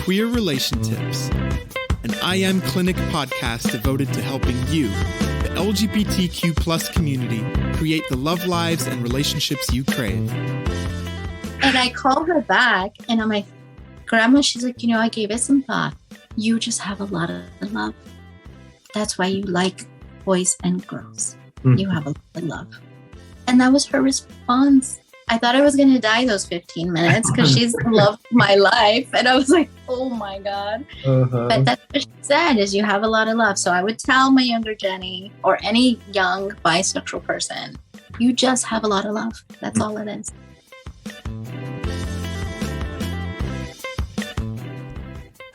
Queer Relation Tips, an iAmClinic podcast devoted to helping you, the LGBTQ plus community, create the love lives and relationships you crave. And I called her back and I'm like, Grandma, she's like, I gave it some thought. You just have a lot of love. That's why you like boys and girls. Mm-hmm. You have a lot of love. And that was her response. I thought I was going to die those 15 minutes because she's the love of my life. And I was like, oh my God. Uh-huh. But that's what she said, is you have a lot of love. So I would tell my younger Jenny or any young bisexual person, you just have a lot of love. That's all it is.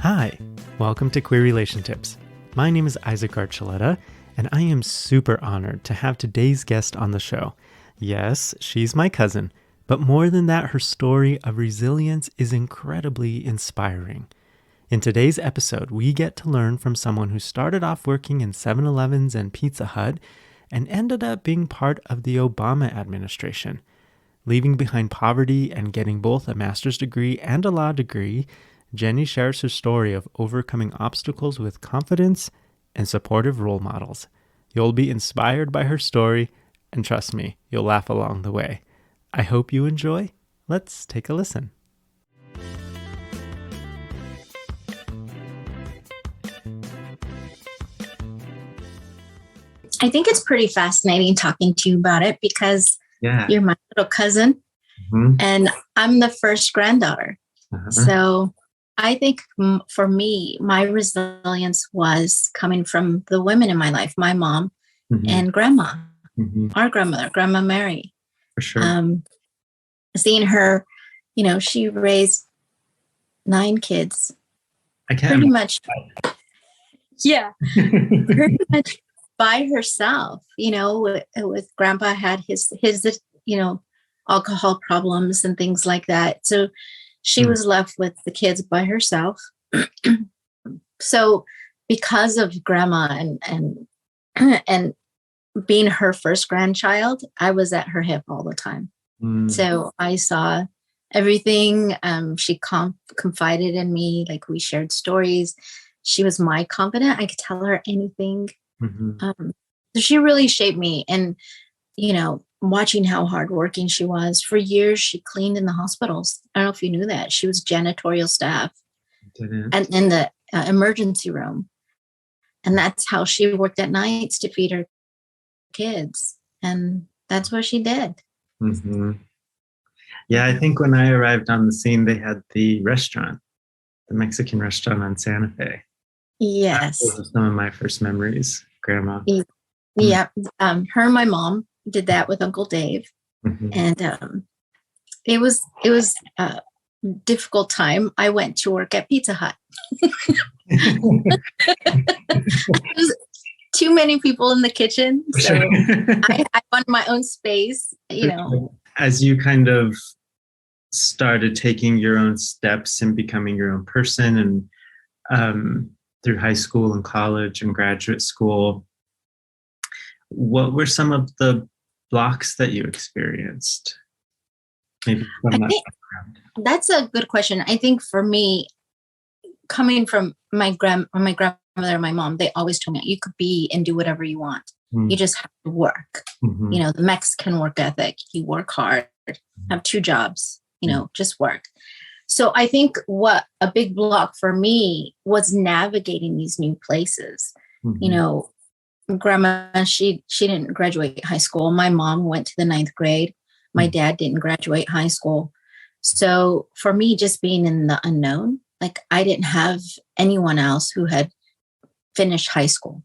Hi, welcome to Queer Relation Tips. My name is Isaac Archuleta, and I am super honored to have today's guest on the show. Yes, she's my cousin, but more than that, her story of resilience is incredibly inspiring. In today's episode, we get to learn from someone who started off working in 7-Elevens and Pizza Hut and ended up being part of the Obama administration. Leaving behind poverty and getting both a master's degree and a law degree, Jenny shares her story of overcoming obstacles with confidence and supportive role models. You'll be inspired by her story, and trust me, you'll laugh along the way. I hope you enjoy. Let's take a listen. I think it's pretty fascinating talking to you about it because you're my little cousin, and I'm the first granddaughter. So I think for me, my resilience was coming from the women in my life, my mom and grandma, our grandmother, Grandma Mary. For sure. Seeing her, she raised 9 kids. I can't pretty much. Yeah. Pretty much by herself, with grandpa had his alcohol problems and things like that. So she was left with the kids by herself. So because of grandma and being her first grandchild, I was at her hip all the time. So I saw everything. She confided in me, like we shared stories. She was my confidant. I could tell her anything. So she really shaped me. And, watching how hardworking she was. For years, she cleaned in the hospitals. I don't know if you knew that. She was janitorial staff and in the emergency room. And that's how she worked at nights to feed her kids. And that's what she did. Yeah, I think when I arrived on the scene, they had the restaurant, the Mexican restaurant on Santa Fe. Yes. Those are some of my first memories, Grandma. Yeah. Her and my mom did that with Uncle Dave. And it was a difficult time. I went to work at Pizza Hut. There's too many people in the kitchen. So I wanted my own space, As you kind of started taking your own steps and becoming your own person and through high school and college and graduate school, what were some of the blocks that you experienced? Maybe from that background. That's a good question. I think for me, coming from my grandmother and my mom, they always told me you could be and do whatever you want. You just have to work. The Mexican work ethic. You work hard, have 2 jobs, just work. So I think what a big block for me was navigating these new places. Grandma, she didn't graduate high school. My mom went to the 9th grade. My dad didn't graduate high school. So for me, just being in the unknown, like I didn't have anyone else who had finished high school.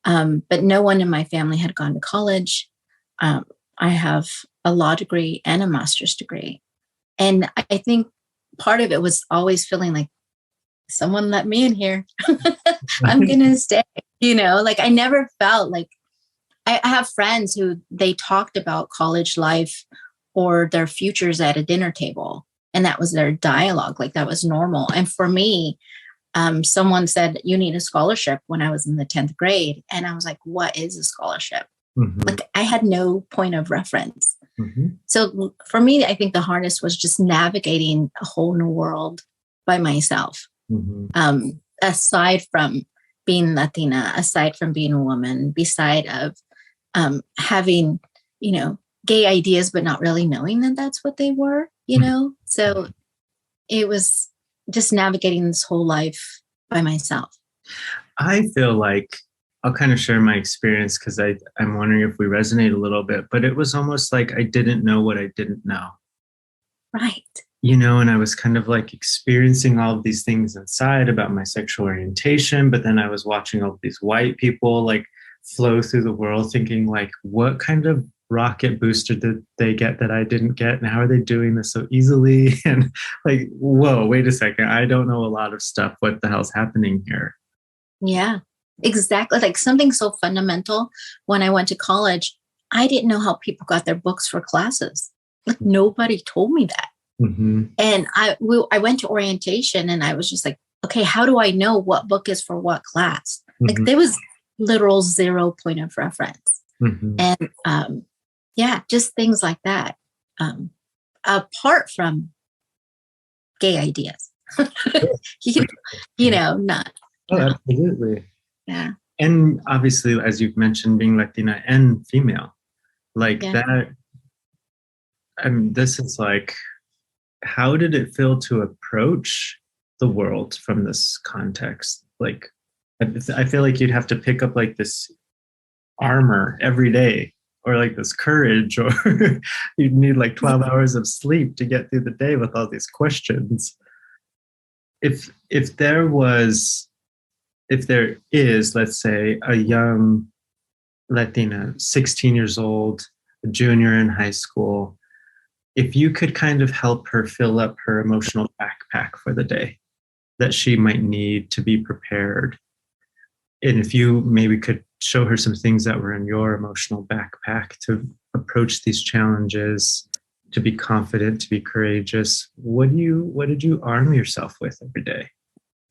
But no one in my family had gone to college. I have a law degree and a master's degree. And I think part of it was always feeling like someone let me in here. I'm going to stay. I never felt like I have friends who they talked about college life or their futures at a dinner table. And that was their dialogue. Like that was normal. And for me, someone said, you need a scholarship when I was in the 10th grade. And I was like, what is a scholarship? Like I had no point of reference. So for me, I think the hardest was just navigating a whole new world by myself. aside from being Latina, aside from being a woman, beside of having, gay ideas, but not really knowing that that's what they were, So it was just navigating this whole life by myself. I feel like I'll kind of share my experience because I'm wondering if we resonate a little bit, but it was almost like I didn't know what I didn't know. Right. And I was kind of like experiencing all of these things inside about my sexual orientation, but then I was watching all of these white people like flow through the world thinking like, what kind of rocket booster did they get that I didn't get? And how are they doing this so easily? And like, whoa, wait a second. I don't know a lot of stuff. What the hell's happening here? Yeah, exactly. Like something so fundamental. When I went to college, I didn't know how people got their books for classes. Like nobody told me that. And I went to orientation and I was just like, okay, how do I know what book is for what class? Like there was literal 0 point of reference. And just things like that. Apart from gay ideas, not. Oh, absolutely. Yeah. And obviously, as you've mentioned, being Latina and female, like that. This is like, how did it feel to approach the world from this context? Like, I feel like you'd have to pick up like this armor every day, or like this courage, or you'd need like 12 hours of sleep to get through the day with all these questions. If there is, let's say, a young Latina, 16 years old, a junior in high school, if you could kind of help her fill up her emotional backpack for the day that she might need to be prepared, and if you maybe could show her some things that were in your emotional backpack to approach these challenges, to be confident, to be courageous, what did you arm yourself with every day?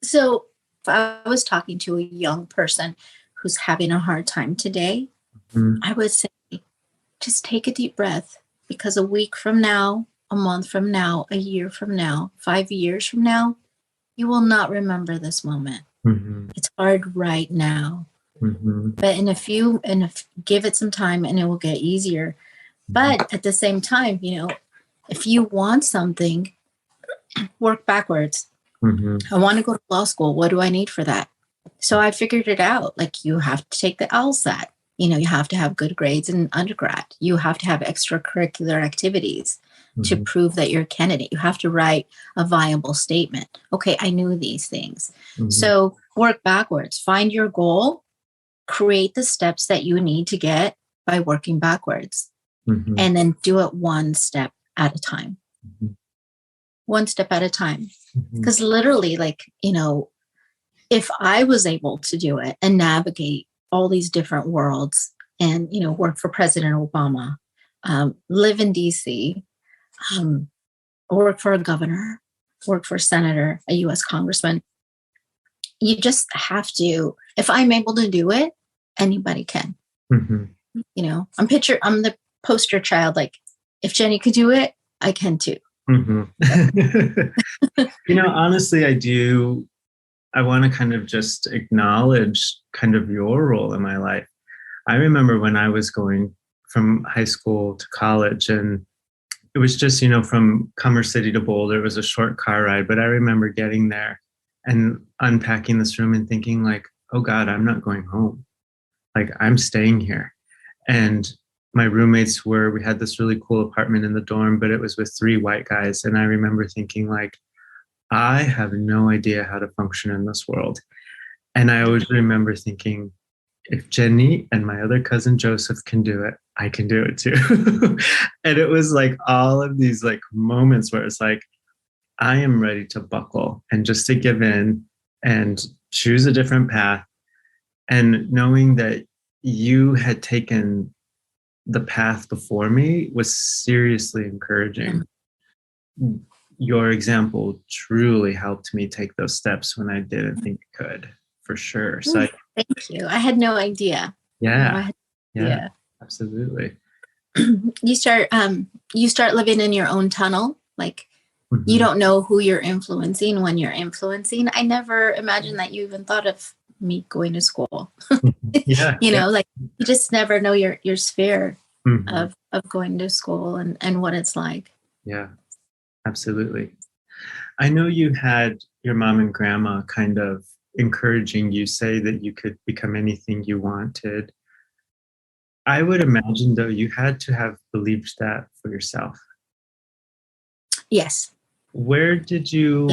So if I was talking to a young person who's having a hard time today, I would say, just take a deep breath, because a week from now, a month from now, a year from now, 5 years from now, you will not remember this moment. It's hard right now. But give it some time and it will get easier. But at the same time, if you want something, work backwards. I want to go to law school. What do I need for that? So I figured it out. Like, you have to take the LSAT. You have to have good grades in undergrad. You have to have extracurricular activities to prove that you're a candidate. You have to write a viable statement. Okay, I knew these things. So work backwards. Find your goal. Create the steps that you need to get by working backwards. And then do it one step at a time. One step at a time. Because literally, if I was able to do it and navigate all these different worlds and, work for President Obama, live in DC, work for a governor, work for a senator, a U.S. congressman, you just have to, if I'm able to do it, anybody can. I'm the poster child. Like, if Jenny could do it, I can too. Honestly, I want to kind of just acknowledge kind of your role in my life. I remember when I was going from high school to college, and it was just, from Commerce City to Boulder, it was a short car ride, but I remember getting there and unpacking this room and thinking like, oh God, I'm not going home. Like, I'm staying here. And my roommates we had this really cool apartment in the dorm, but it was with 3 white guys. And I remember thinking like, I have no idea how to function in this world. And I always remember thinking, if Jenny and my other cousin Joseph can do it, I can do it too. And it was like all of these like moments where it's like, I am ready to buckle and just to give in and choose a different path. And knowing that you had taken the path before me was seriously encouraging. Your example truly helped me take those steps when I didn't think I could, for sure. So thank you. I had no idea. Yeah, absolutely. You start living in your own tunnel. Like, You don't know who you're influencing when you're influencing. I never imagined that you even thought of me going to school. Yeah. Like you just never know your sphere of going to school and what it's like. Yeah, absolutely. I know you had your mom and grandma kind of encouraging you, say that you could become anything you wanted. I would imagine, though, you had to have believed that for yourself. Yes. Where did you,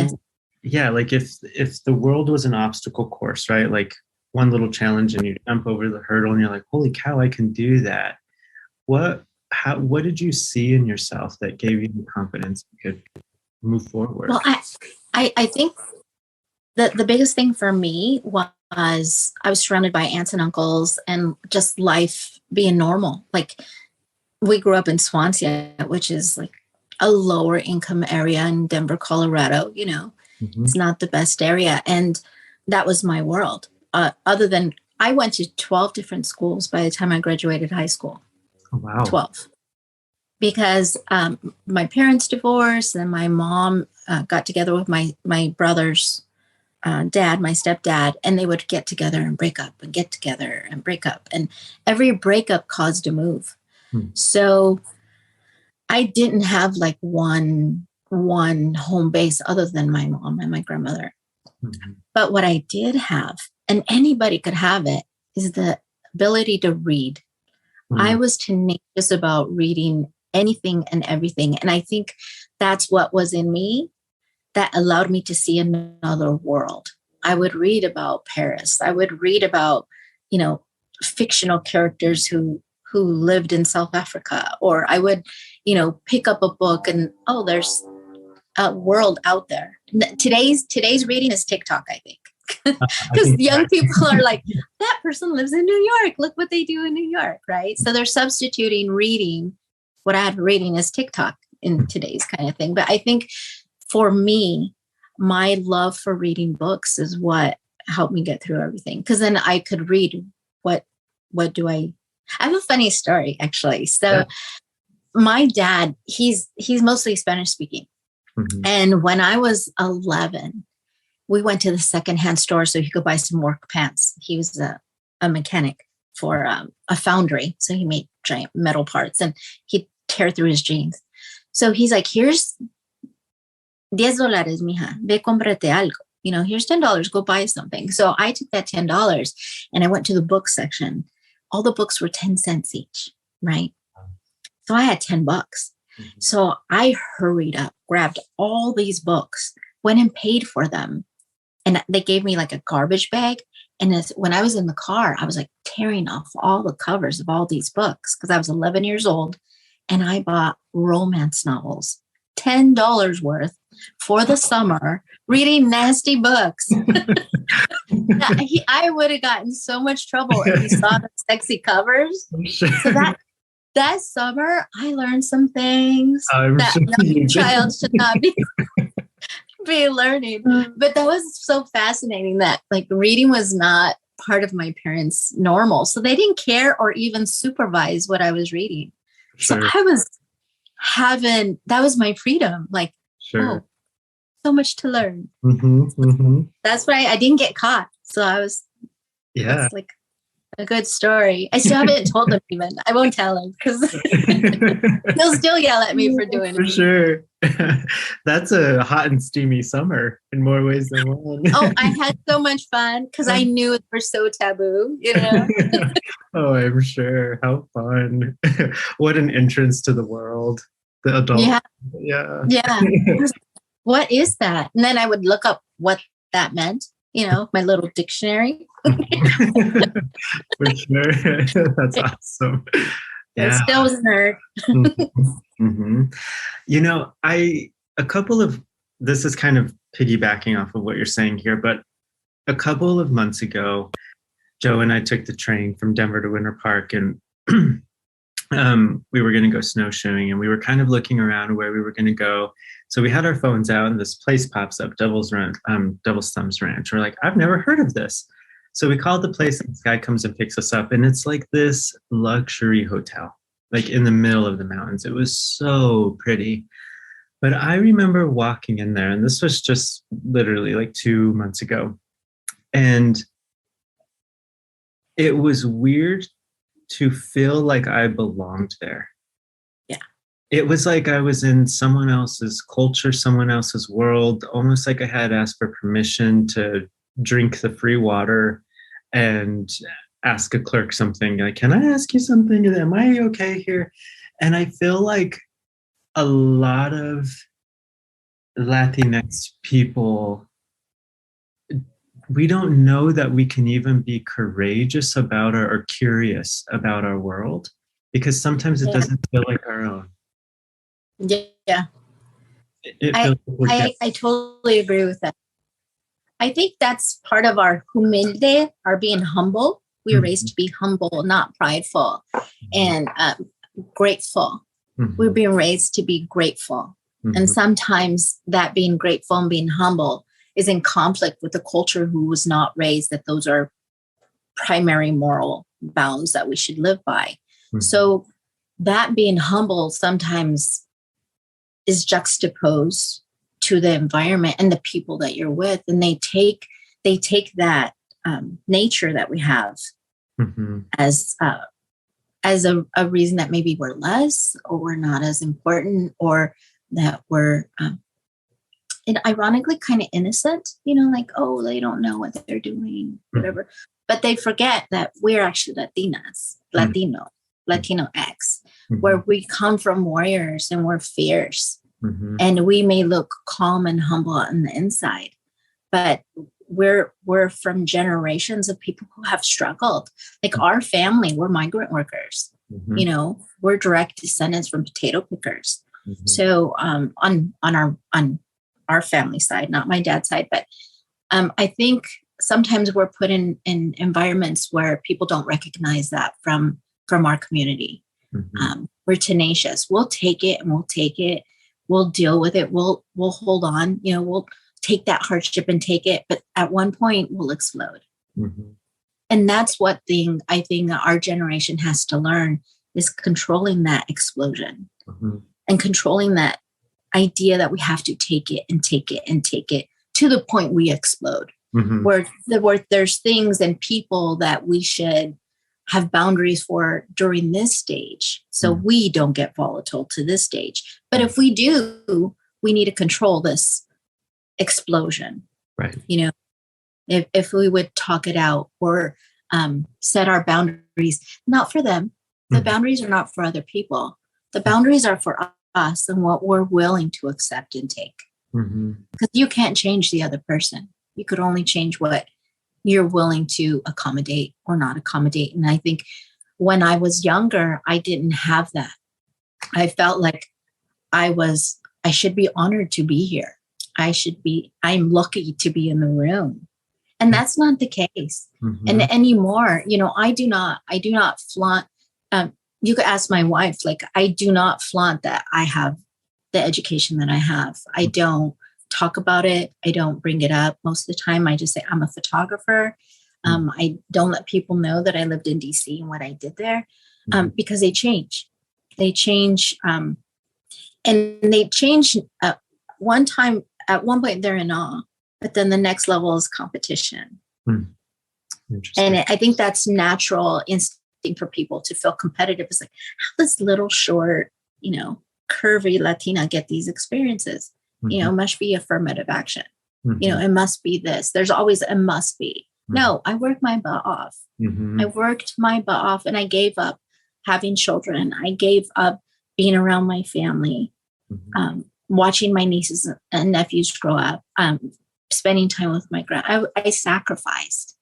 like if the world was an obstacle course, right? Like one little challenge and you jump over the hurdle and you're like, holy cow, I can do that. What did you see in yourself that gave you the confidence you could move forward? Well, I think that the biggest thing for me was I was surrounded by aunts and uncles and just life being normal. Like we grew up in Swansea, which is like a lower income area in Denver, Colorado. It's not the best area. And that was my world. Other than I went to 12 different schools by the time I graduated high school. Oh, wow. 12. Because my parents divorced and my mom got together with my brother's dad, my stepdad, and they would get together and break up and get together and break up. And every breakup caused a move. So I didn't have like one home base other than my mom and my grandmother. But what I did have, and anybody could have it, is the ability to read. I was tenacious about reading anything and everything. And I think that's what was in me that allowed me to see another world. I would read about Paris. I would read about, fictional characters who lived in South Africa, or I would, pick up a book and, there's a world out there. Today's reading is TikTok, I think. Because young people are like, that person lives in New York. Look what they do in New York, right? So they're substituting reading, what I have reading as TikTok in today's kind of thing. But I think for me, my love for reading books is what helped me get through everything. Because then I could read what do I have a funny story, actually. So my dad, he's mostly Spanish speaking. And when I was 11, we went to the secondhand store so he could buy some work pants. He was a mechanic for a foundry. So he made giant metal parts and he'd tear through his jeans. So he's like, here's $10, mija. Ve, cómprate algo. Here's $10. Go buy something. So I took that $10 and I went to the book section. All the books were 10 cents each, right? So I had $10. So I hurried up, grabbed all these books, went and paid for them. And they gave me like a garbage bag. And when I was in the car, I was like tearing off all the covers of all these books because I was 11 years old. And I bought romance novels, $10 worth for the summer, reading nasty books. I would have gotten so much trouble if he saw the sexy covers. So that summer, I learned some things that a young child should not be learning. But that was so fascinating that like reading was not part of my parents' normal. So they didn't care or even supervise what I was reading. Sure. So I was that was my freedom. Like, so much to learn. That's why I didn't get caught. So I was, that's like a good story. I still haven't told him even. I won't tell him because he'll still yell at me for doing it. For sure. That's a hot and steamy summer in more ways than one. I had so much fun because I knew it was so taboo, Oh, I'm sure. How fun. What an entrance to the world. The adult. Yeah. What is that? And then I would look up what that meant, my little dictionary. For sure. That's awesome. Yeah. I still was a nerd. This is kind of piggybacking off of what you're saying here, but a couple of months ago, Joe and I took the train from Denver to Winter Park and we were going to go snowshoeing and we were kind of looking around where we were going to go. So we had our phones out and this place pops up, Devil's Thumbs Ranch. We're like, I've never heard of this. So we called the place and this guy comes and picks us up and it's like this luxury hotel, like in the middle of the mountains. It was so pretty. But I remember walking in there, and this was just literally like 2 months ago. And it was weird to feel like I belonged there. Yeah. It was like I was in someone else's culture, someone else's world, almost like I had asked for permission to drink the free water and ask a clerk something like, can I ask you something? Am I okay here? And I feel like a lot of Latinx people, we don't know that we can even be courageous about or curious about our world, because sometimes it doesn't feel like our own. Yeah. It feels like I totally agree with that. I think that's part of our humilde, our being humble. We were raised to be humble, not prideful, and grateful. We're being raised to be grateful. And sometimes that being grateful and being humble is in conflict with the culture who was not raised that those are primary moral bounds that we should live by. So that being humble sometimes is juxtaposed to the environment and the people that you're with, and they take that nature that we have as a reason that maybe we're less, or we're not as important, or that we're and ironically kind of innocent, like, oh, they don't know what they're doing, whatever. But they forget that we're actually Latino X, where we come from warriors and we're fierce. And we may look calm and humble on the inside, but we're from generations of people who have struggled. Like our family, we're migrant workers. We're direct descendants from potato pickers. So on our family side, not my dad's side, but I think sometimes we're put in environments where people don't recognize that from our community. We're tenacious. We'll take it and we'll take it. We'll deal with it. We'll hold on. We'll take that hardship and take it. But at one point, we'll explode. And that's what I think that our generation has to learn, is controlling that explosion and controlling that idea that we have to take it and take it and take it to the point we explode. Where there's things and people that we should have boundaries for during this stage, so we don't get volatile to this stage. But if we do, we need to control this explosion. Right. If we would talk it out, or set our boundaries, not for them. The boundaries are not for other people. The boundaries are for us and what we're willing to accept and take. Because you can't change the other person. You could only change what you're willing to accommodate or not accommodate. And I think when I was younger, I didn't have that. I felt like I should be honored to be here. I'm lucky to be in the room. And that's not the case. And anymore, I do not flaunt. You could ask my wife, like, I do not flaunt that I have the education that I have. I don't talk about it. I don't bring it up. Most of the time, I just say I'm a photographer. I don't let people know that I lived in DC and what I did there, because they change. They change. And they change at one point they're in awe, but then the next level is competition. And I think that's natural instinct for people to feel competitive. It's like, how does little short, curvy Latina get these experiences? Must be affirmative action. It must be this. There's always a must be. No, I worked my butt off. I worked my butt off, and I gave up having children. I gave up being around my family, watching my nieces and nephews grow up, spending time with my I sacrificed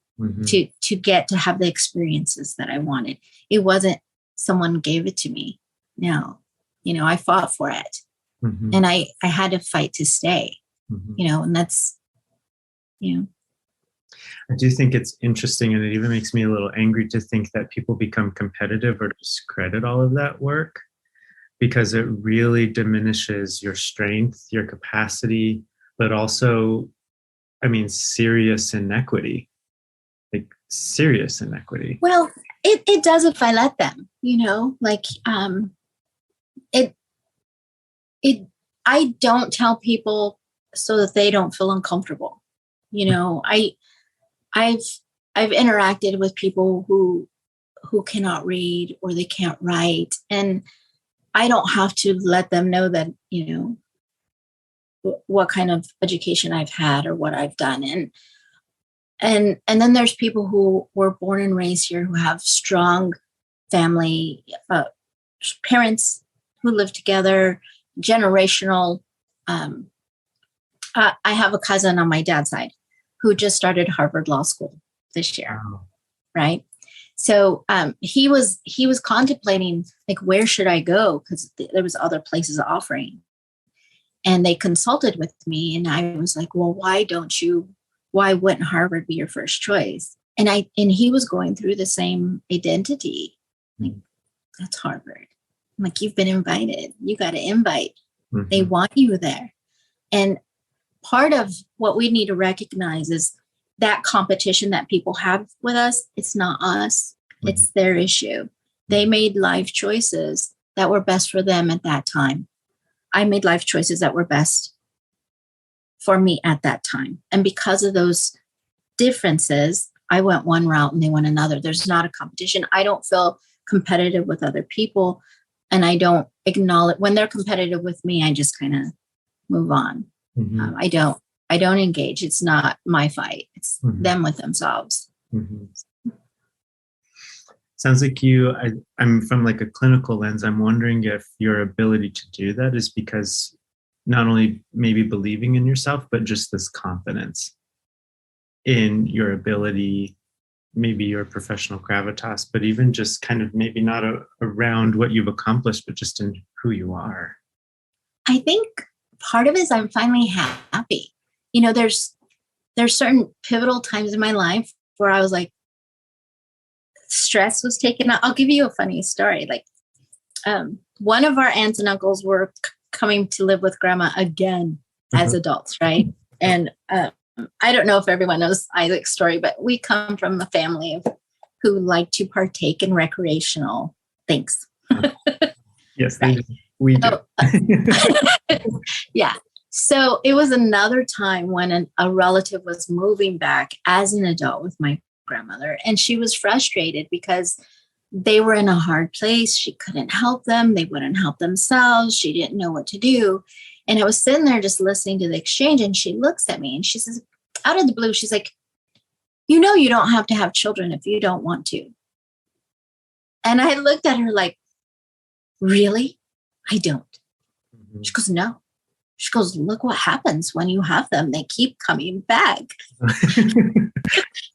to get to have the experiences that I wanted. It wasn't someone gave it to me. No, I fought for it. And I had to fight to stay, and that's, I do think it's interesting, and it even makes me a little angry to think that people become competitive or discredit all of that work, because it really diminishes your strength, your capacity, but also, serious inequity. Like serious inequity. Well, it does if I let them, I don't tell people so that they don't feel uncomfortable. I've interacted with people who cannot read or they can't write, and I don't have to let them know that, what kind of education I've had or what I've done. And then there's people who were born and raised here who have strong family, parents who live together, generational. I have a cousin on my dad's side who just started Harvard Law School this year. Wow. Right. So he was contemplating, like, where should I go? Because there was other places offering. And they consulted with me, and I was like, well, why wouldn't Harvard be your first choice? And he was going through the same identity. Like, that's Harvard. I'm like, you've been invited. You got to invite. Mm-hmm. They want you there. And part of what we need to recognize is that competition that people have with us, it's not us. Mm-hmm. It's their issue. They made life choices that were best for them at that time. I made life choices that were best for me at that time. And because of those differences, I went one route and they went another. There's not a competition. I don't feel competitive with other people, and I don't acknowledge when they're competitive with me. I just kind of move on. Mm-hmm. I don't engage. It's not my fight. It's mm-hmm. them with themselves. Mm-hmm. Sounds like I'm from like a clinical lens. I'm wondering if your ability to do that is because not only maybe believing in yourself, but just this confidence in your ability, maybe your professional gravitas, but even just kind of maybe not around what you've accomplished, but just in who you are. I think part of it is I'm finally happy. There's certain pivotal times in my life where I was like, stress was taken out. I'll give you a funny story. Like, one of our aunts and uncles were coming to live with grandma again as adults, right? And I don't know if everyone knows Isaac's story, but we come from a family who like to partake in recreational things. Yes, right? We do. Yeah. So it was another time when a relative was moving back as an adult with my grandmother, and she was frustrated because they were in a hard place. She couldn't help them. They wouldn't help themselves. She didn't know what to do. And I was sitting there just listening to the exchange, and she looks at me and she says, out of the blue, she's like, you don't have to have children if you don't want to. And I looked at her like, really? I don't. Mm-hmm. She goes, no. She goes, look what happens when you have them. They keep coming back.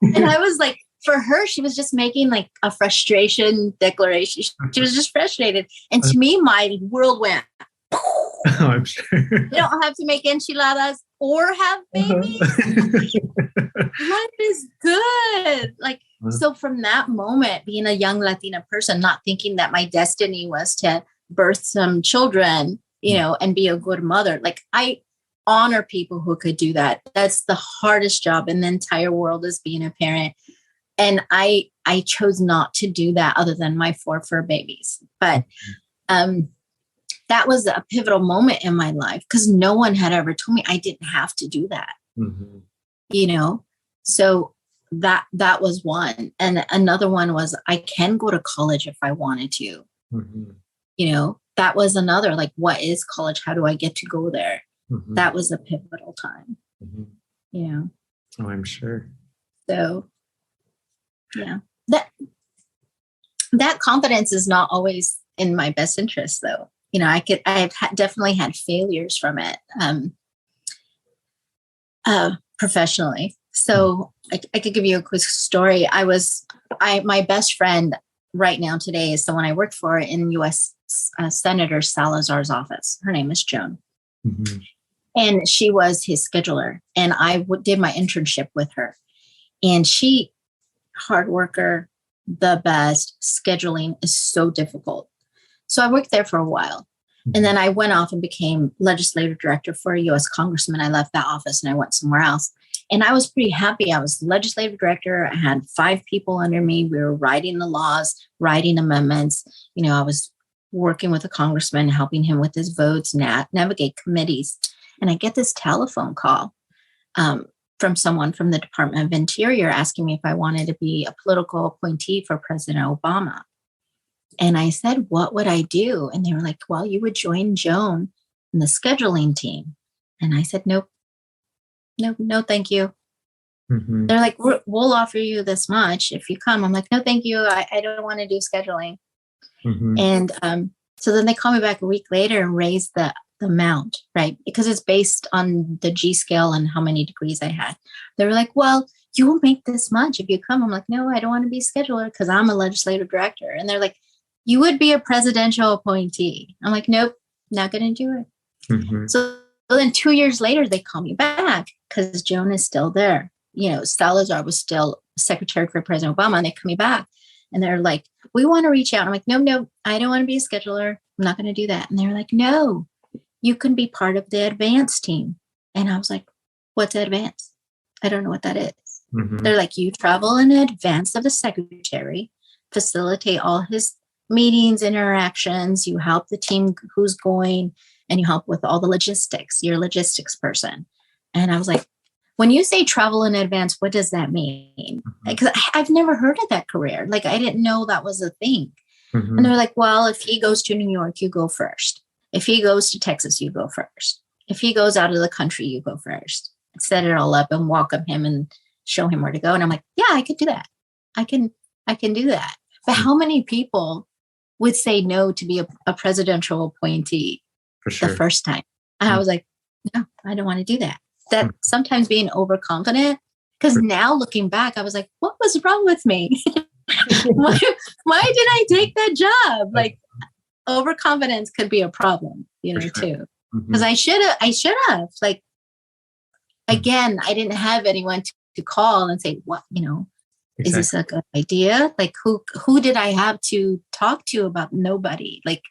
And I was like, for her, she was just making like a frustration declaration. She was just frustrated. And to me, my world went, oh, I'm sure. You don't have to make enchiladas or have babies. Life is good. Like, so from that moment, being a young Latina person, not thinking that my destiny was to birth some children, and be a good mother. Like, I honor people who could do that. That's the hardest job in the entire world, is being a parent. And I chose not to do that other than my 4 fur babies. But that was a pivotal moment in my life because no one had ever told me I didn't have to do that. Mm-hmm. So that was one. And another one was I can go to college if I wanted to. Mm-hmm. That was another, like, what is college? How do I get to go there? Mm-hmm. That was a pivotal time. Mm-hmm. Oh, I'm sure. So, yeah, that confidence is not always in my best interest, though. I've definitely had failures from it professionally. So I could give you a quick story. My best friend right now today is someone I worked for in U.S. Senator Salazar's office. Her name is Joan. Mm-hmm. And she was his scheduler. And I did my internship with her. And she, hard worker, the best. Scheduling is so difficult. So I worked there for a while. Mm-hmm. And then I went off and became legislative director for a U.S. congressman. I left that office and I went somewhere else. And I was pretty happy. I was legislative director. I had 5 people under me. We were writing the laws, writing amendments. I was working with a congressman, helping him with his votes, navigate committees. And I get this telephone call from someone from the Department of Interior asking me if I wanted to be a political appointee for President Obama. And I said, what would I do? And they were like, well, you would join Joan in the scheduling team. And I said, nope, no, thank you. Mm-hmm. They're like, we'll offer you this much if you come. I'm like, no, thank you. I don't want to do scheduling. Mm-hmm. And so then they call me back a week later and raise the amount, right? Because it's based on the G scale and how many degrees I had. They were like, well, you will make this much if you come. I'm like, no, I don't want to be a scheduler because I'm a legislative director. And they're like, you would be a presidential appointee. I'm like, nope, not going to do it. Mm-hmm. So then 2 years later, they call me back because Joan is still there. Salazar was still secretary for President Obama, and they call me back and they're like, we want to reach out. I'm like, no, I don't want to be a scheduler. I'm not going to do that. And they're like, no, you can be part of the advance team. And I was like, what's advance? I don't know what that is. Mm-hmm. They're like, you travel in advance of the secretary, facilitate all his meetings, interactions, you help the team who's going, and you help with all the logistics. You're a logistics person. And I was like, when you say travel in advance, what does that mean? Because I've never heard of that career. Like, I didn't know that was a thing. Mm-hmm. And they're like, well, if he goes to New York, you go first. If he goes to Texas, you go first. If he goes out of the country, you go first. Set it all up and welcome him and show him where to go. And I'm like, yeah, I could do that. I can do that. But how many people would say no to be a presidential appointee For sure. the first time? And I was like, no, I don't want to do that. That sometimes being overconfident, because now looking back, I was like, what was wrong with me? why did I take that job? Like, overconfidence could be a problem, too. Because I should have. Like, again, I didn't have anyone to call and say, what, is this a good idea? Like, who did I have to talk to about? Nobody. Like,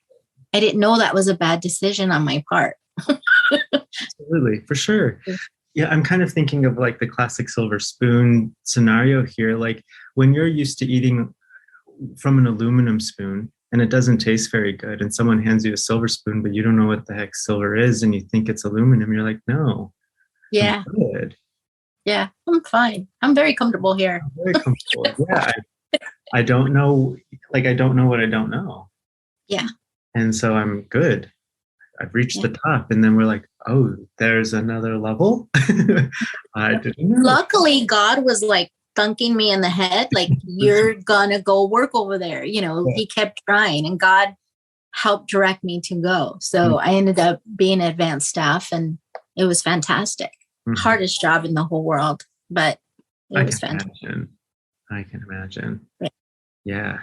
I didn't know that was a bad decision on my part. Absolutely, for sure. Yeah, I'm kind of thinking of like the classic silver spoon scenario here. Like, when you're used to eating from an aluminum spoon and it doesn't taste very good, and someone hands you a silver spoon, but you don't know what the heck silver is and you think it's aluminum, you're like, no. Yeah. I'm good. Yeah, I'm fine. I'm very comfortable here. I'm very comfortable. Yeah. I don't know. Like, I don't know what I don't know. Yeah. And so I'm good. I've reached the top. And then we're like, oh, there's another level. I didn't know. Luckily, God was like thunking me in the head, like, you're gonna go work over there. He kept trying, and God helped direct me to go. So I ended up being advanced staff, and it was fantastic. Hardest job in the whole world, but it was fantastic. I can imagine. Yeah.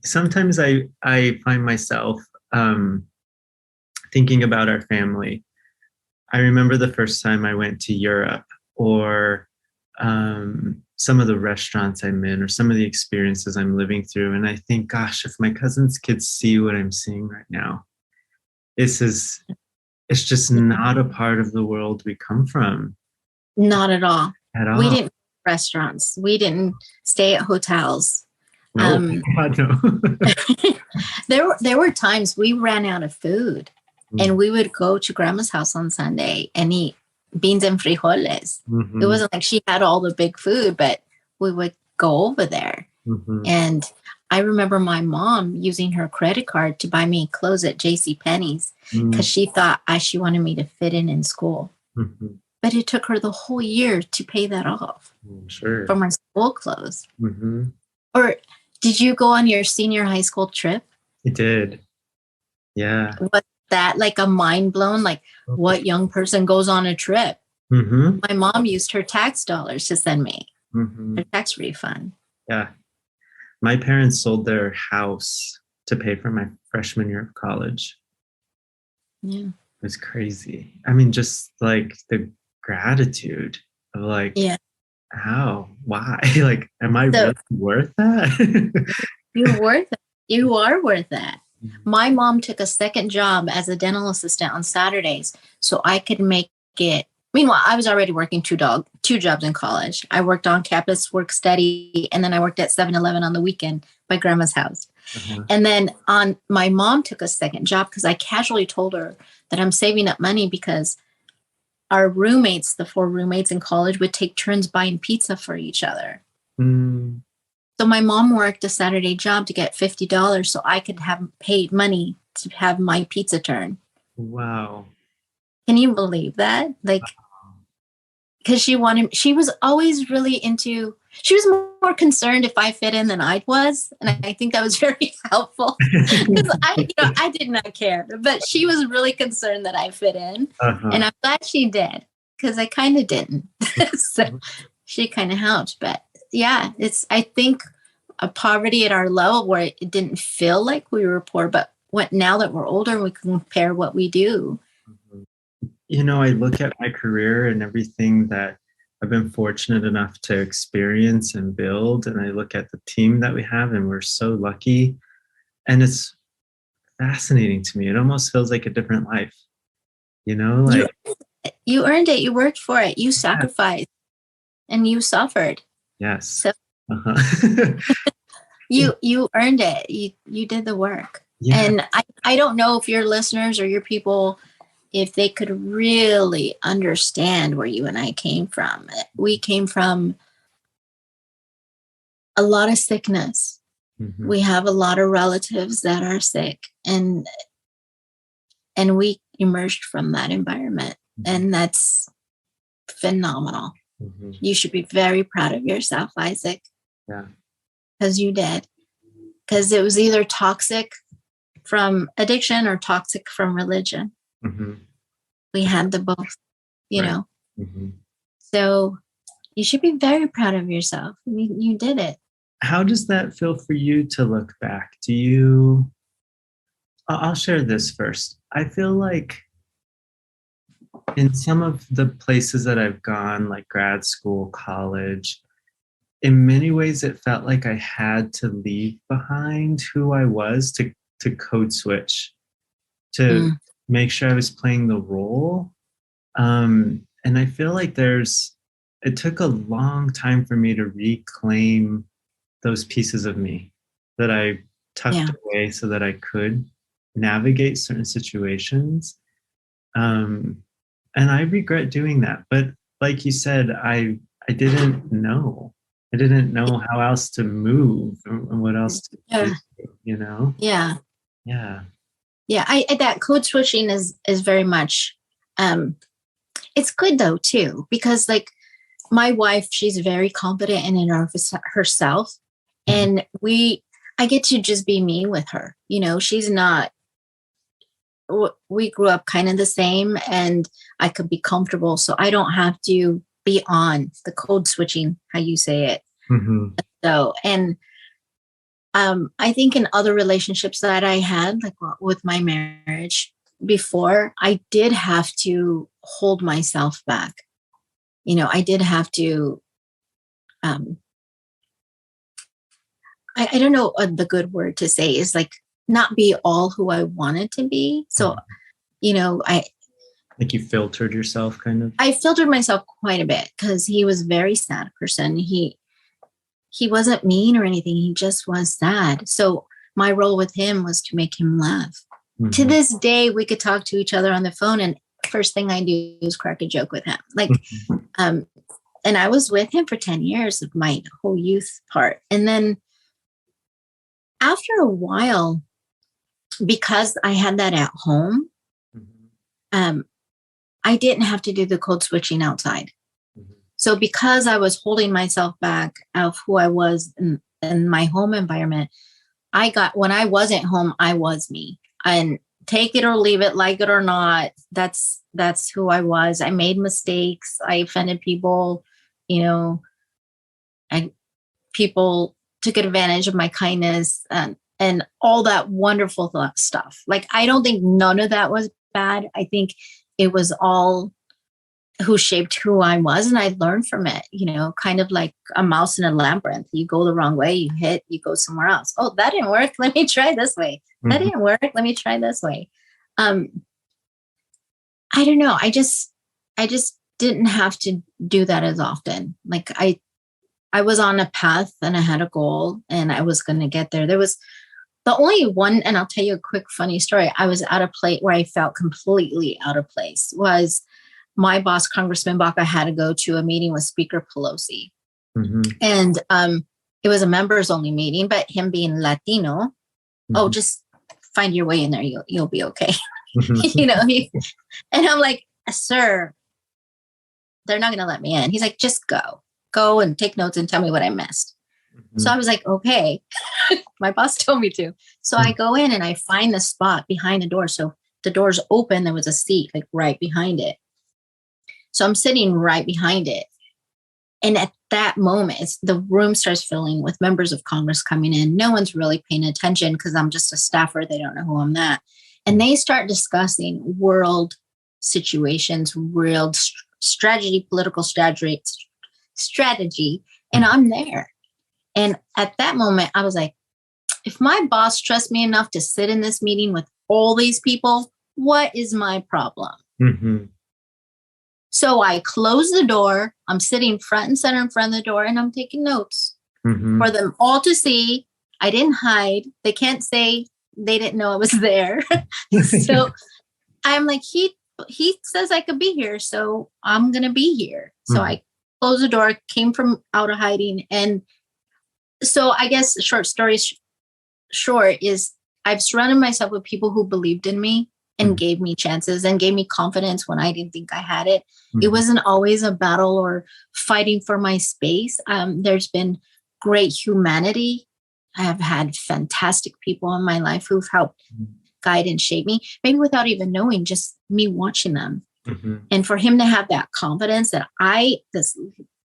Sometimes I find myself thinking about our family. I remember the first time I went to Europe, or some of the restaurants I'm in, or some of the experiences I'm living through. And I think, gosh, if my cousin's kids see what I'm seeing right now, it's just not a part of the world we come from. Not at all. We didn't go to restaurants. We didn't stay at hotels. No, God, no. There were times we ran out of food, and we would go to grandma's house on Sunday and eat beans and frijoles. It wasn't like she had all the big food, but we would go over there. And I remember my mom using her credit card to buy me clothes at JCPenney's because she thought she wanted me to fit in school. But it took her the whole year to pay that off for my school clothes. Or did you go on your senior high school trip? It did. Yeah. Was that like a mind blown? Like, what young person goes on a trip? My mom used her tax dollars to send me her tax refund. Yeah. My parents sold their house to pay for my freshman year of college. Yeah. It was crazy. I mean, just like the gratitude of like, how? Why? Like, am I really worth that? You're worth it. You are worth that. My mom took a second job as a dental assistant on Saturdays so I could make it. Meanwhile, I was already working two jobs in college. I worked on campus work study, and then I worked at 7-Eleven on the weekend by grandma's house. Uh-huh. And then my mom took a second job because I casually told her that I'm saving up money because our roommates, the 4 roommates in college, would take turns buying pizza for each other. Mm. So my mom worked a Saturday job to get $50 so I could have paid money to have my pizza turn. Wow. Can you believe that? Like, because she was always really she was more concerned if I fit in than I was. And I think that was very helpful because I did not care, but she was really concerned that I fit in. Uh-huh. And I'm glad she did because I kind of didn't. So she kind of helped. But yeah, I think a poverty at our level where it didn't feel like we were poor, but now that we're older, we can compare what we do. I look at my career and everything that I've been fortunate enough to experience and build, and I look at the team that we have, and we're so lucky. And it's fascinating to me. It almost feels like a different life, like you earned it. You worked for it. You sacrificed and you suffered. Yes. So uh-huh. you earned it. You did the work. Yeah. And I don't know if your listeners or your people, if they could really understand where you and I came from. We came from a lot of sickness. Mm-hmm. We have a lot of relatives that are sick, and we emerged from that environment. Mm-hmm. And that's phenomenal. Mm-hmm. You should be very proud of yourself, Isaac. Yeah. Because you did. Because it was either toxic from addiction or toxic from religion. Mm-hmm. We had the both, you know. Mm-hmm. So you should be very proud of yourself. I mean, you did it. How does that feel for you to look back? I'll share this first. I feel like in some of the places that I've gone, like grad school, college, in many ways it felt like I had to leave behind who I was to code switch, to make sure I was playing the role. And I feel like it took a long time for me to reclaim those pieces of me that I tucked away so that I could navigate certain situations. And I regret doing that. But like you said, I didn't know. I didn't know how else to move and what else to do, Yeah. Yeah. Yeah. That code switching is very much, it's good though too, because like my wife, she's very confident and in herself. And I get to just be me with her. She's not, we grew up kind of the same, and I could be comfortable. So I don't have to be on the code switching, how you say it. Mm-hmm. So, and I think in other relationships that I had, like with my marriage before, I did have to hold myself back. I did have to, I don't know the good word to say is like not be all who I wanted to be. So, like you filtered yourself kind of? I filtered myself quite a bit because he was a very sad person. He wasn't mean or anything. He just was sad. So my role with him was to make him laugh. Mm-hmm. To this day, we could talk to each other on the phone, and first thing I do is crack a joke with him. Like, and I was with him for 10 years of my whole youth part. And then after a while, because I had that at home, I didn't have to do the code switching outside. Mm-hmm. So because I was holding myself back of who I was in my home environment, when I wasn't home, I was me. And take it or leave it, like it or not, that's who I was. I made mistakes. I offended people, people took advantage of my kindness and all that wonderful stuff. Like, I don't think none of that was bad. I think it was all who shaped who I was, and I learned from it, kind of like a mouse in a labyrinth. You go the wrong way, you go somewhere else. Oh, that didn't work. Let me try this way. That didn't work. Let me try this way. I don't know. I just didn't have to do that as often. Like I was on a path and I had a goal and I was going to get there. There was The only one, and I'll tell you a quick funny story, I was out of place where I felt completely out of place was my boss, Congressman Baca, had to go to a meeting with Speaker Pelosi. Mm-hmm. And it was a members only meeting, but him being Latino, mm-hmm. Oh, just find your way in there. You'll be okay. Mm-hmm. And I'm like, sir, they're not going to let me in. He's like, just go and take notes and tell me what I missed. Mm-hmm. So I was like, okay, my boss told me to. So I go in and I find the spot behind the door. So the door's open. There was a seat like right behind it. So I'm sitting right behind it. And at that moment, the room starts filling with members of Congress coming in. No one's really paying attention because I'm just a staffer. They don't know who I'm at. And they start discussing world situations, world strategy, political strategy. And I'm there. And at that moment, I was like, if my boss trusts me enough to sit in this meeting with all these people, what is my problem? Mm-hmm. So I close the door. I'm sitting front and center in front of the door and I'm taking notes mm-hmm. for them all to see. I didn't hide. They can't say they didn't know I was there. So I'm like, he says I could be here. So I'm going to be here. Mm-hmm. So I closed the door, came from out of hiding. And so I guess short story short is I've surrounded myself with people who believed in me and gave me chances and gave me confidence when I didn't think I had it. Mm-hmm. It wasn't always a battle or fighting for my space. There's been great humanity. I have had fantastic people in my life who've helped guide and shape me, maybe without even knowing, just me watching them. Mm-hmm. And for him to have that confidence that this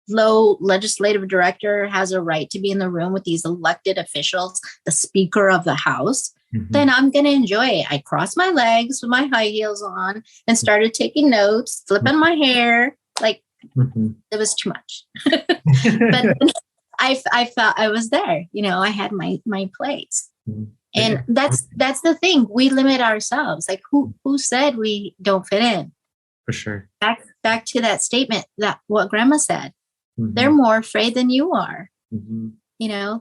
low legislative director has a right to be in the room with these elected officials, the Speaker of the House, mm-hmm. then I'm going to enjoy it. I crossed my legs with my high heels on and started taking notes, flipping my hair. Like mm-hmm. it was too much. But I felt I was there. I had my place. Mm-hmm. And that's the thing. We limit ourselves. Like who said we don't fit in? For sure. Back to that statement that what Grandma said. Mm-hmm. They're more afraid than you are. Mm-hmm.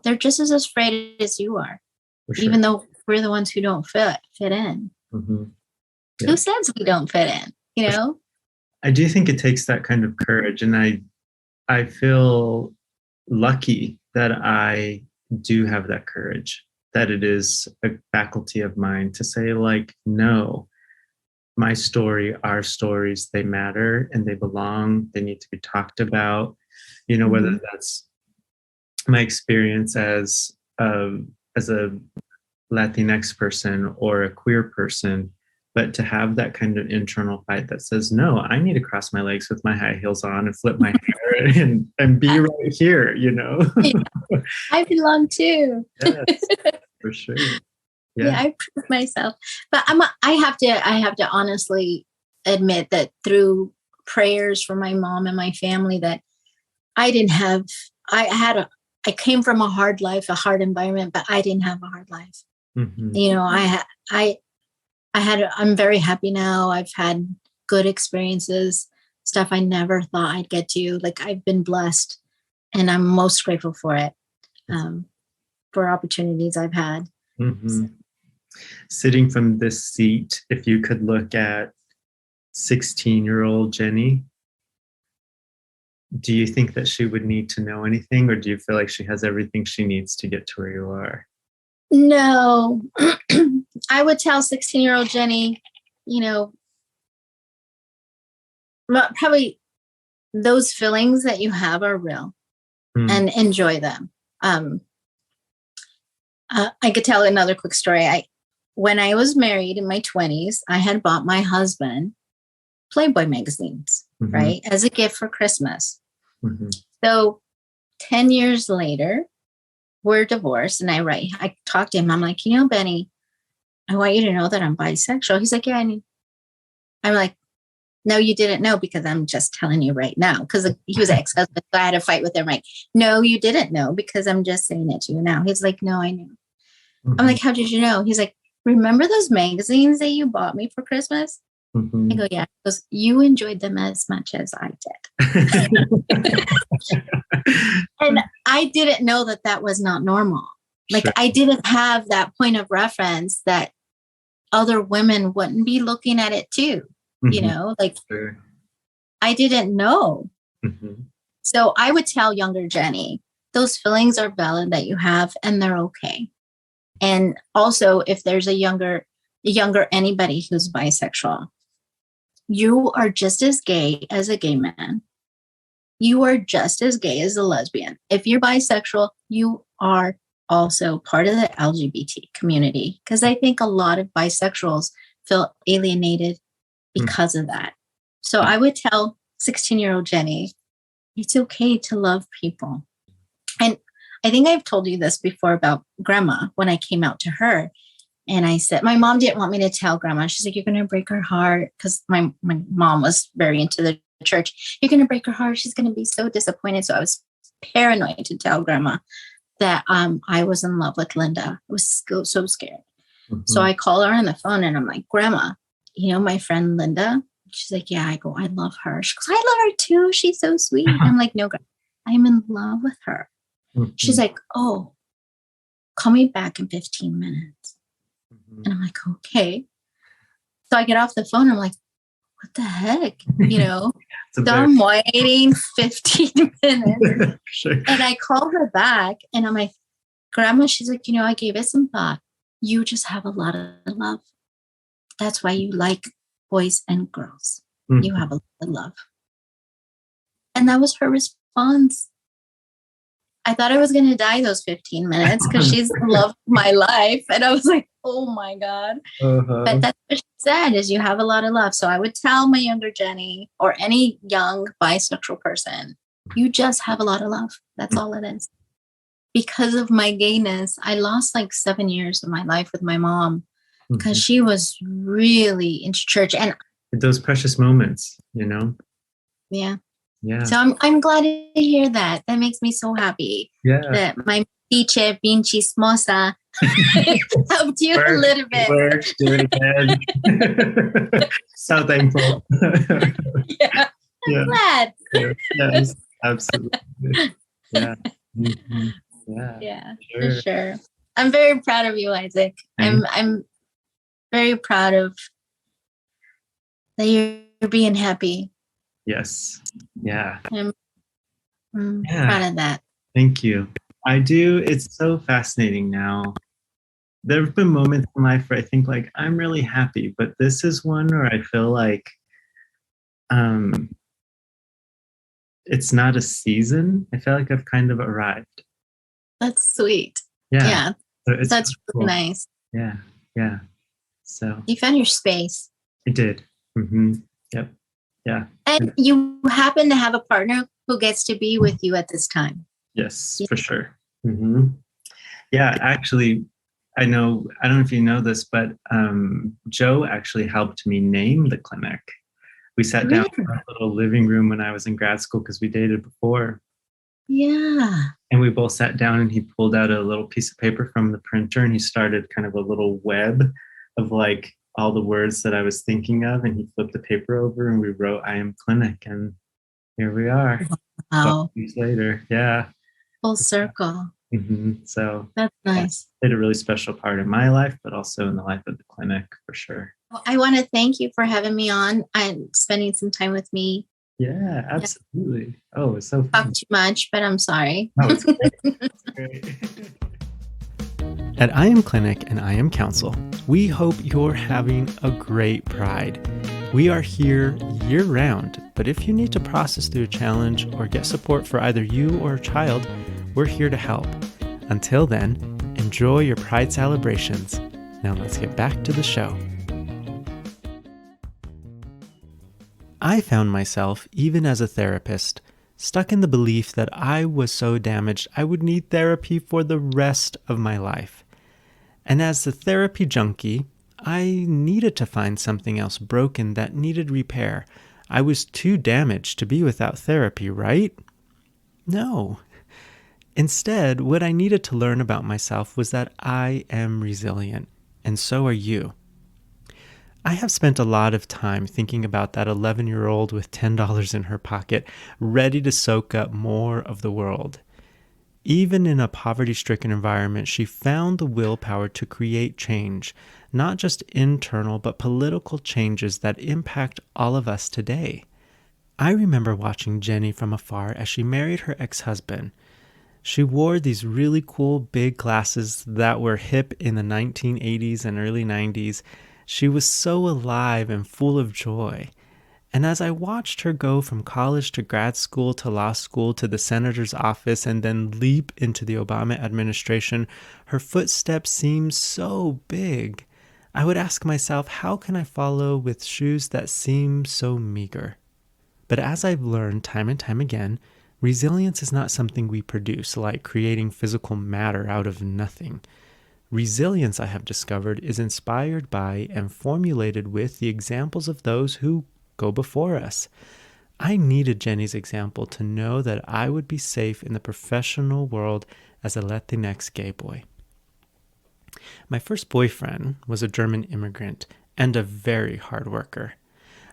They're just as afraid as you are. Sure. Even though we're the ones who don't fit in. Mm-hmm. Yeah. Who says we don't fit in? I do think it takes that kind of courage. And I feel lucky that I do have that courage, that it is a faculty of mine to say like, no, my story, our stories, they matter and they belong. They need to be talked about, mm-hmm. whether that's my experience as a Latinx person or a queer person, but to have that kind of internal fight that says, no, I need to cross my legs with my high heels on and flip my hair and be right here, Yeah, I belong too. Yes, for sure. Yeah, I prove myself. But I have to honestly admit that through prayers for my mom and my family that I came from a hard life, a hard environment, but I didn't have a hard life. Mm-hmm. I'm very happy now. I've had good experiences, stuff I never thought I'd get to. Like I've been blessed and I'm most grateful for it, for opportunities I've had. Mm-hmm. So. Sitting from this seat, if you could look at 16-year-old Jenny, do you think that she would need to know anything, or do you feel like she has everything she needs to get to where you are? No, I would tell 16-year-old Jenny, probably those feelings that you have are real and enjoy them. I could tell another quick story. When I was married in my 20s, I had bought my husband Playboy magazines, mm-hmm. right, as a gift for Christmas. Mm-hmm. So 10 years later, we're divorced, and I talked to him. I'm like, Benny, I want you to know that I'm bisexual. He's like, yeah, I knew. I'm like, no, you didn't know because I'm just telling you right now. Because he was an ex-husband, so I had a fight with him. Like, no, you didn't know because I'm just saying it to you now. He's like, no, I knew. Mm-hmm. I'm like, how did you know? He's like, remember those magazines that you bought me for Christmas? Mm-hmm. I go, yeah. He goes, you enjoyed them as much as I did. And I didn't know that was not normal. Like Sure. I didn't have that point of reference that other women wouldn't be looking at it too. You know, like Sure. I didn't know. So I would tell younger Jenny, those feelings are valid that you have and they're okay. And also if there's a younger anybody who's bisexual, you are just as gay as a gay man. You are just as gay as a lesbian. If you're bisexual, you are also part of the LGBT community. Because I think a lot of bisexuals feel alienated because of that. So I would tell 16-year-old Jenny, it's okay to love people. And I think I've told you this before about grandma when I came out to her. And I said, my mom didn't want me to tell grandma. She's like, you're going to break her heart. Because my mom was very into the church. You're going to break her heart. She's going to be so disappointed. So I was paranoid to tell grandma that I was in love with Linda. I was so scared. So I call her on the phone and I'm like, Grandma, you know, my friend Linda? She's like, yeah. I go, I love her. She goes, I love her too. She's so sweet. I'm like, no, Grandma, I'm in love with her. She's like, oh, call me back in 15 minutes. And I'm like, okay. So I get off the phone. I'm like, what the heck? You know, so I'm waiting 15 minutes. Sure. And I call her back and I'm like, Grandma, she's like, you know, I gave it some thought. You just have a lot of love. That's why you like boys and girls. You have a lot of love. And that was her response. I thought I was going to die those 15 minutes because she's loved my life. And I was like, oh my God. But that's what she said is you have a lot of love. So I would tell my younger Jenny or any young bisexual person, you just have a lot of love. That's all it is. Because of my gayness, I lost like 7 years of my life with my mom because she was really into church. And those precious moments, you know? Yeah. Yeah. So I'm glad to hear that. That makes me so happy. Yeah. That my teacher, being chismosa, helped you a little bit. Do it again. So thankful. Yeah. I'm glad. Yes, absolutely. Yeah. Yeah, for sure. I'm very proud of you, Isaac. I'm very proud of that you're being happy. Yes. Yeah. I'm proud of that. Thank you. I do. It's so fascinating now. There have been moments in life where I think like, I'm really happy, but this is one where I feel like it's not a season. I feel like I've kind of arrived. That's sweet. Yeah. So that's cool. really nice. Yeah. Yeah. So you found your space. I did. Yep. Yeah. And you happen to have a partner who gets to be with you at this time. Yes, for sure. Yeah, actually, I don't know if you know this, but Joe actually helped me name the clinic. We sat down in our little living room when I was in grad school because we dated before. Yeah. And we both sat down and he pulled out a little piece of paper from the printer and he started kind of a little web of like all the words that I was thinking of. And he flipped the paper over and we wrote iAmClinic. And here we are. Wow. 12 years later. Yeah. Full circle. So that's nice. Played a really special part in my life, but also in the life of the clinic for sure. Well, I want to thank you for having me on and spending some time with me. Yeah, absolutely. Yeah. Oh, it's so fun. Talk too much, but I'm sorry. No, it's great. It's great. At iAmClinic and iAmCounsel, we hope you're having a great Pride. We are here year-round, but if you need to process through a challenge or get support for either you or a child, we're here to help. Until then, enjoy your Pride celebrations. Now let's get back to the show. I found myself, even as a therapist, stuck in the belief that I was so damaged I would need therapy for the rest of my life. And as the therapy junkie, I needed to find something else broken that needed repair. I was too damaged to be without therapy, right? No. Instead, what I needed to learn about myself was that I am resilient, and so are you. I have spent a lot of time thinking about that 11-year-old with $10 in her pocket, ready to soak up more of the world. Even in a poverty-stricken environment, she found the willpower to create change, not just internal, but political changes that impact all of us today. I remember watching Jenny from afar as she married her ex-husband. She wore these really cool big glasses that were hip in the 1980s and early 90s. She was so alive and full of joy. And as I watched her go from college to grad school to law school to the senator's office and then leap into the Obama administration, her footsteps seemed so big. I would ask myself, how can I follow with shoes that seem so meager? But as I've learned time and time again, resilience is not something we produce, like creating physical matter out of nothing. Resilience, I have discovered, is inspired by and formulated with the examples of those who go before us. I needed Jenny's example to know that I would be safe in the professional world as a Latinx gay boy. My first boyfriend was a German immigrant and a very hard worker.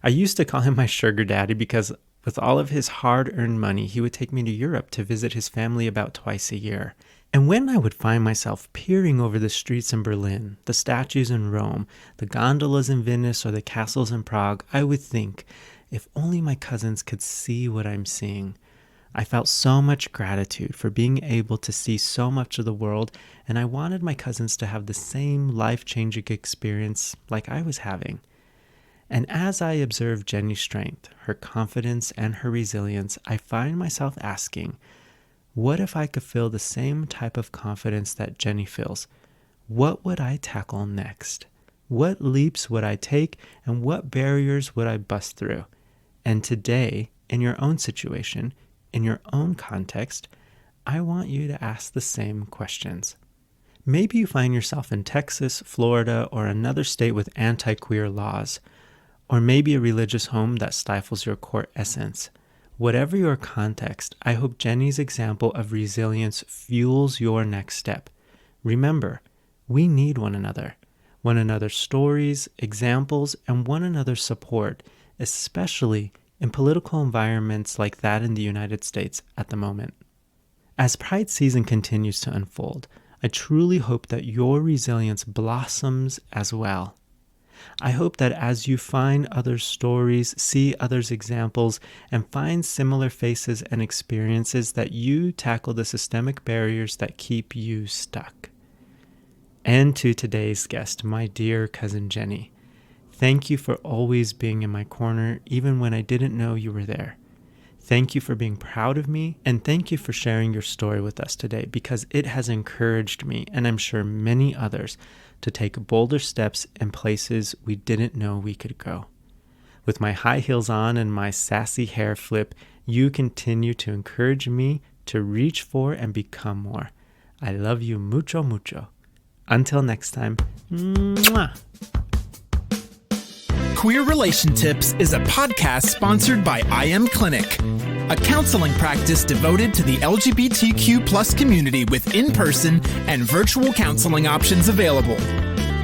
I used to call him my sugar daddy because with all of his hard-earned money, he would take me to Europe to visit his family about twice a year. And when I would find myself peering over the streets in Berlin, the statues in Rome, the gondolas in Venice, or the castles in Prague, I would think, if only my cousins could see what I'm seeing. I felt so much gratitude for being able to see so much of the world, and I wanted my cousins to have the same life-changing experience like I was having. And as I observe Jenny's strength, her confidence, and her resilience, I find myself asking, what if I could feel the same type of confidence that Jenny feels? What would I tackle next? What leaps would I take, and what barriers would I bust through? And today, in your own situation, in your own context, I want you to ask the same questions. Maybe you find yourself in Texas, Florida, or another state with anti-queer laws, or maybe a religious home that stifles your core essence. Whatever your context, I hope Jenny's example of resilience fuels your next step. Remember, we need one another's stories, examples, and one another's support, especially in political environments like that in the United States at the moment. As Pride season continues to unfold, I truly hope that your resilience blossoms as well. I hope that as you find others' stories, see others' examples, and find similar faces and experiences, that you tackle the systemic barriers that keep you stuck. And to today's guest, my dear cousin Jenny, thank you for always being in my corner, even when I didn't know you were there. Thank you for being proud of me, and thank you for sharing your story with us today, because it has encouraged me, and I'm sure many others, to take bolder steps in places we didn't know we could go. With my high heels on and my sassy hair flip, you continue to encourage me to reach for and become more. I love you mucho, mucho. Until next time, mwah! Queer Relation Tips is a podcast sponsored by iAmClinic, a counseling practice devoted to the LGBTQ+ community with in-person and virtual counseling options available.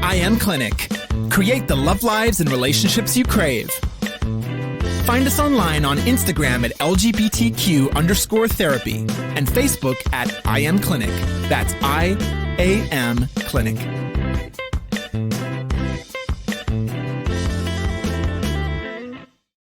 iAmClinic. Create the love lives and relationships you crave. Find us online on Instagram at LGBTQ_therapy and Facebook at iAmClinic. That's iAmClinic.